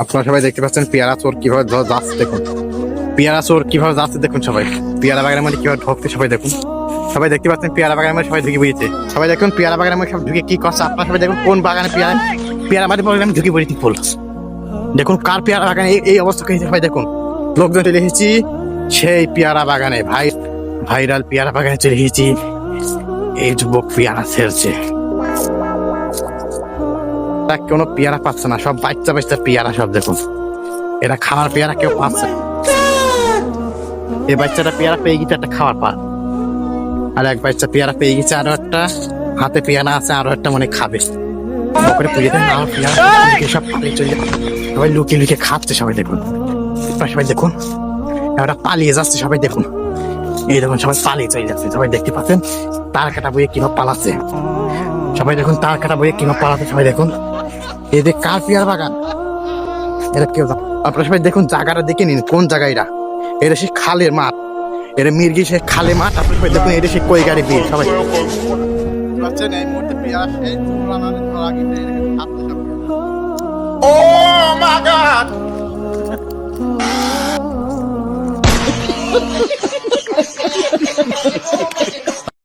আপনারা সবাই দেখতে পাচ্ছেন পেয়ারা চোর কিভাবে যাচ্ছে দেখুন। পেয়ারা চোর কিভাবে যাচ্ছে দেখুন সবাই। পেয়ারা বাগানের মধ্যে কিভাবে ঢুকতে সবাই দেখুন। সবাই দেখতে পাচ্ছেন পেয়ারা বাগানের মধ্যে সবাই ঢুকে পড়েছে। সবাই দেখুন পেয়ারা বাগানের মধ্যে সব ঢুকে কি করছে। আপনারা সবাই দেখুন কোন বাগানে পেয়ারা মাঝে বাগানে ঢুকে পড়েছি ফুল। দেখুন কার পেয়ারা বাগানে এই অবস্থা হয়েছে সবাই দেখুন। লোকজন চলে এসেছি সেই পেয়ারা বাগানে, ভাইরাল পেয়ারা বাগানে চলে এসেছি। এই যুবক পেয়ারা ছেড়ছে, কোনো পেয়ারা পাচ্ছে না, সব বাচ্চা বাচ্চা পেয়ারা সব দেখুন। এরা খাওয়ার পেয়ারা কেউ পাচ্ছে না। এই বাচ্চাটা পেয়ারা পেয়ে গেছে একটা খাওয়ার পা, আর এক বাচ্চা পেয়ারা পেয়ে গেছে, আরো একটা হাতে পেয়ারা আছে, আরো একটা মনে খাবে। সব পালিয়ে চলে যাচ্ছে, সবাই লুকিয়ে লুকিয়ে খাচ্ছে সবাই দেখুন। সবাই দেখুন এরা পালিয়ে যাচ্ছে সবাই দেখুন। এই দেখুন সবাই পালিয়ে চলে যাচ্ছে, সবাই দেখতে পাচ্ছেন তার কাটা বইয়ে কিভাবে পালাচ্ছে। সবাই দেখুন তার কাটা বইয়ে কিভাবে পালাচ্ছে সবাই দেখুন। এদের কার পেয়ারা বাগান এরা কেউ, আপনারা সবাই দেখুন জায়গাটা দেখে নিন কোন জায়গায় এটা সেই খালের মাঠ, এটা মির্গি সে খালে মাঠ। আপনারা সবাই দেখুন এটা সেই কই গাড়ি বিল। সবাই Oh my God!